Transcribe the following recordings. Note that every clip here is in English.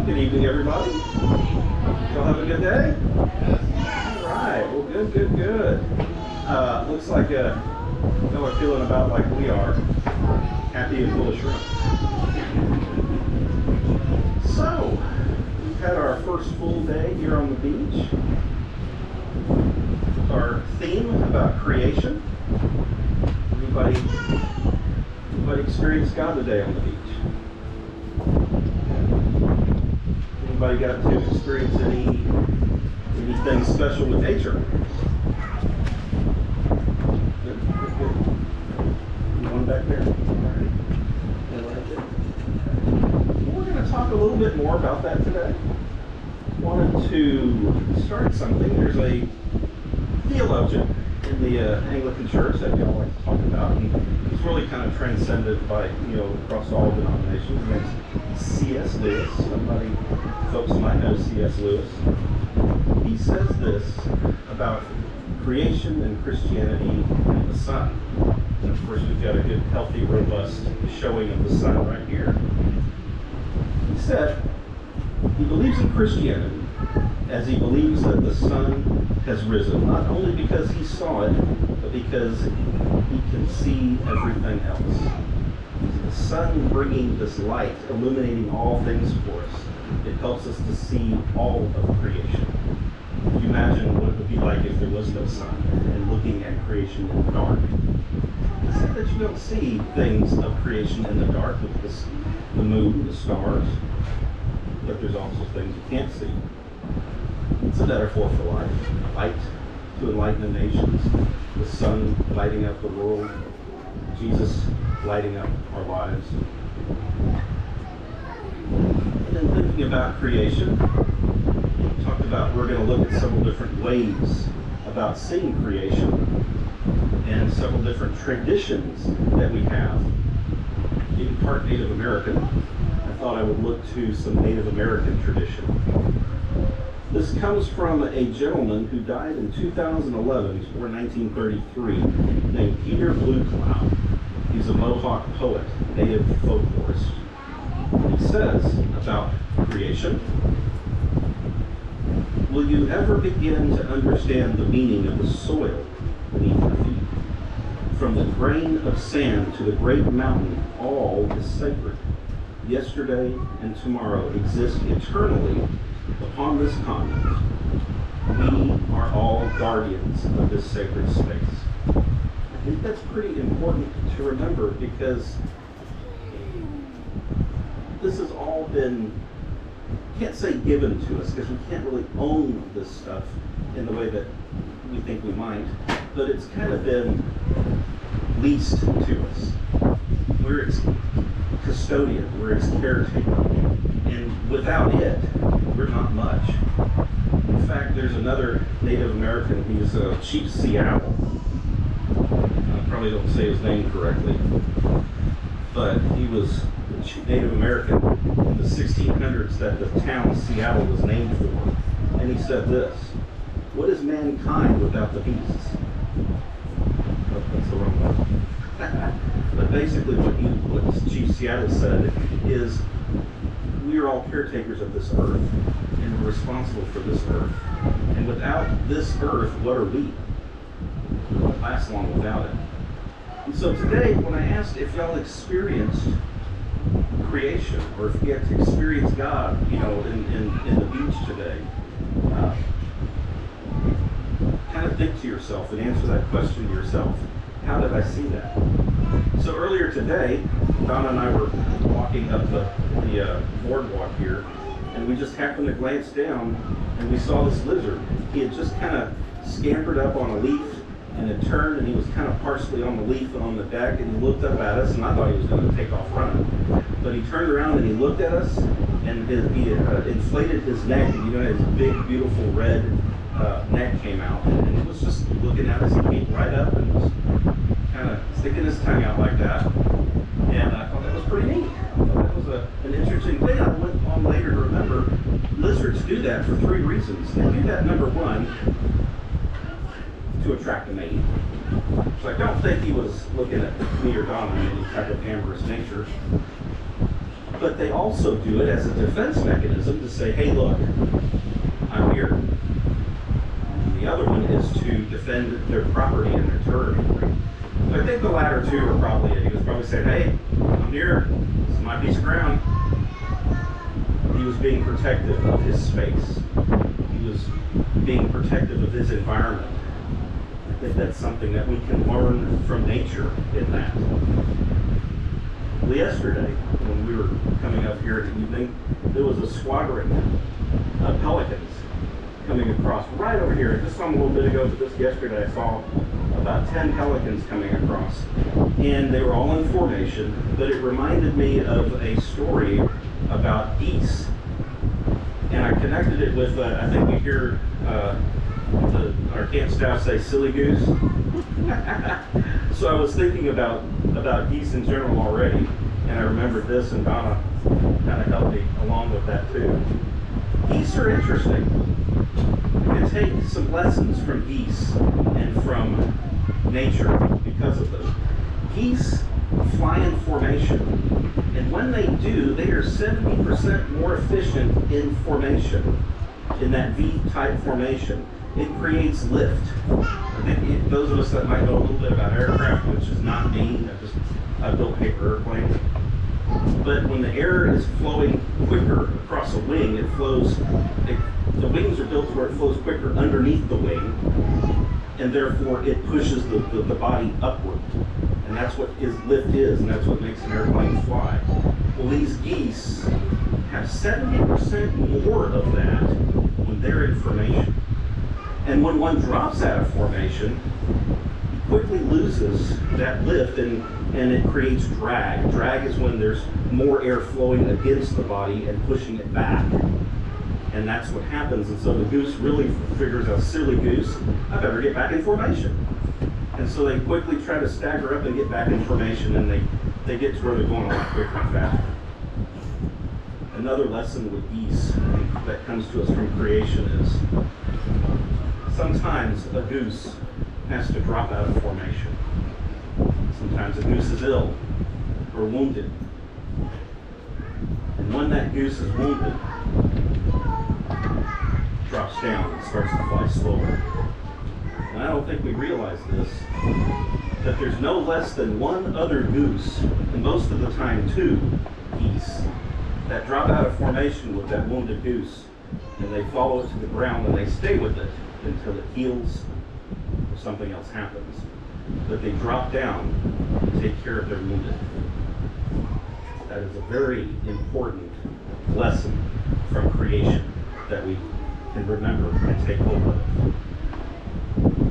Good evening, everybody. Y'all have a good day? All right. Well, good. Looks like y'all are feeling about like we are. Happy and full of shrimp. So, we've had our first full day here on the beach. Our theme about creation. Anybody experienced God today on the beach? Anybody got to experience anything special with nature? Good. One back there. All right. We're going to talk a little bit more about that today. Wanted to start something. There's a theologian in the Anglican Church that we all like to talk about, and he's really kind of transcended by, across all denominations. His name's C.S. Lewis. Folks might know C.S. Lewis. He says this about creation and Christianity and the sun. And of course, we've got a good, healthy, robust showing of the sun right here. He said he believes in Christianity as he believes that the sun has risen, not only because he saw it, but because he can see everything else. The sun bringing this light, illuminating all things for us. It helps us to see all of creation. Can you imagine what it would be like if there was no sun and looking at creation in the dark? He said that you don't see things of creation in the dark with the moon, the stars, but there's also things you can't see. It's a metaphor for life. Light to enlighten the nations, the sun lighting up the world, Jesus lighting up our lives. And then thinking about creation, we talked about we're going to look at several different ways about seeing creation and several different traditions that we have. Being part Native American, I thought I would look to some Native American tradition. This comes from a gentleman who died in 2011, he's born 1933, named Peter Blue Cloud. He's a Mohawk poet, native folklorist. He says about creation, will you ever begin to understand the meaning of the soil beneath your feet? From the grain of sand to the great mountain, all is sacred. Yesterday and tomorrow exist eternally upon this continent. We are all guardians of this sacred space. I think that's pretty important to remember because this has all been, can't say given to us because we can't really own this stuff in the way that we think we might, but it's kind of been leased to us. We're its custodian, we're its caretaker, and without it, we're not much. In fact, there's another Native American, he's Chief Seattle. I probably don't say his name correctly, but he was Native American in the 1600s that the town of Seattle was named for. And he said this, what is mankind without the beasts? Oh, that's the wrong one. But basically what Chief Seattle said is, we are all caretakers of this earth, and we're responsible for this earth. And without this earth, what are we? We won't last long without it. And so today, when I asked if y'all experienced creation, or if you get to experience God, in the beach today, kind of think to yourself and answer that question to yourself. How did I see that? So earlier today, Donna and I were walking up the boardwalk here, and we just happened to glance down, and we saw this lizard. He had just kind of scampered up on a leaf, and had turned, and he was kind of partially on the leaf and on the deck, and he looked up at us, and I thought he was going to take off running. But he turned around and he looked at us, and he inflated his neck, and his big, beautiful red neck came out, and he was just looking at us. He came right up and was kind of sticking his tongue out like that, and I thought that was pretty neat. I thought that was an interesting thing. I went on later to remember lizards do that for 3 reasons. They do that, number one, to attract a mate. So I don't think he was looking at me or Donna in any type of amorous nature. but they also do it as a defense mechanism to say, hey, look, I'm here. And the other one is to defend their property and their territory. So I think the latter two are probably it. He was probably saying, hey, I'm here. This is my piece of ground. He was being protective of his space. He was being protective of his environment. I think that's something that we can learn from nature in that. Well, yesterday, when we were coming up here in the evening, there was a squadron of pelicans coming across right over here. I just saw them a little bit ago, but just yesterday I saw about 10 pelicans coming across. And they were all in formation, but it reminded me of a story about geese. And I connected it with, I think we hear our camp staff say silly goose. So I was thinking about geese in general already, and I remembered this, and Donna kind of helped me along with that too. Geese are interesting. You can take some lessons from geese and from nature because of them. Geese fly in formation, and when they do, they are 70% more efficient in formation, in that V-type formation. It creates lift. I think those of us that might know a little bit about aircraft, which is not me, I built paper airplanes, but when the air is flowing quicker across a wing, the wings are built to where it flows quicker underneath the wing, and therefore it pushes the body upward. And that's what lift is, and that's what makes an airplane fly. Well, these geese have 70% more of that when they're in formation. And when one drops out of formation, it quickly loses that lift, and it creates drag. Drag is when there's more air flowing against the body and pushing it back. And that's what happens. And so the goose really figures out, silly goose, I better get back in formation. And so they quickly try to stagger up and get back in formation, and they get to where they're going a lot quicker and faster. Another lesson with geese that comes to us from creation is sometimes a goose has to drop out of formation. Sometimes a goose is ill or wounded. And when that goose is wounded, it drops down and starts to fly slower. And I don't think we realize this, that there's no less than one other goose, and most of the time two geese, that drop out of formation with that wounded goose, and they follow it to the ground and they stay with it until it heals or something else happens. But they drop down to take care of their wounded. That is a very important lesson from creation that we can remember and take hold of.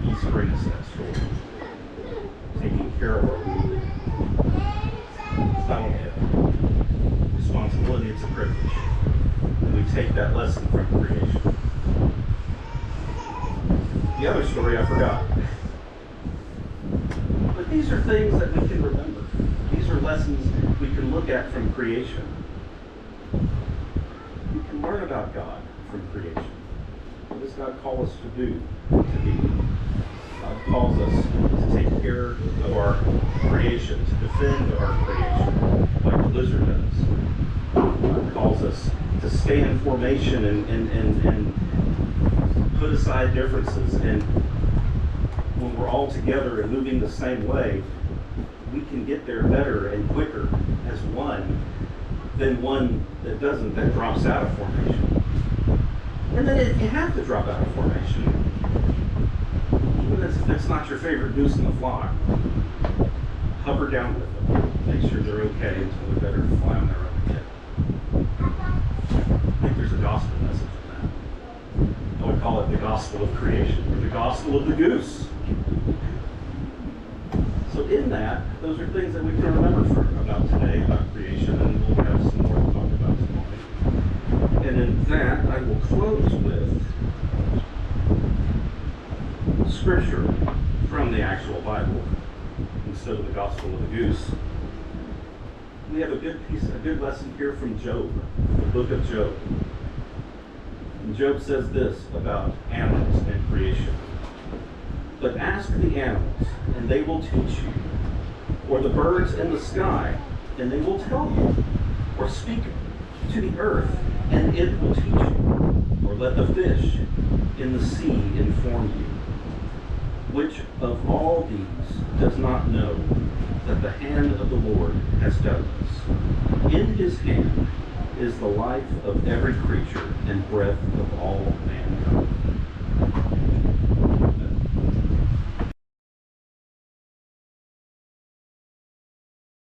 Geese bring us that story. Taking care of our wounded. It's not only a responsibility, it's a privilege. And we take that lesson from creation. The other story I forgot. But these are things that we can remember. These are lessons we can look at from creation. We can learn about God from creation. What does God call us to do, to be? God calls us to take care of our creation, to defend our creation, like the lizard does. God calls us to stay in formation and put aside differences, and when we're all together and moving the same way, we can get there better and quicker as one than one that doesn't, that drops out of formation. And then if you have to drop out of formation, even if it's not your favorite goose in the flock, hover down with them, make sure they're okay until they're better to fly on their own again. I think there's a gospel message in that. I would call it the gospel of creation, or the gospel of the goose. So in that, those are things that we can remember about today, about creation, and we'll have some more to talk about tomorrow. And in that, I will close with scripture from the actual Bible instead of the gospel of the goose. We have a good lesson here from Job, the book of Job. And Job says this about animals and creation. But ask the animals, and they will teach you, or the birds in the sky, and they will tell you. Or speak to the earth, and it will teach you. Or let the fish in the sea inform you. Which of all these does not know that the hand of the Lord has done this? In his hand is the life of every creature and breath of all mankind.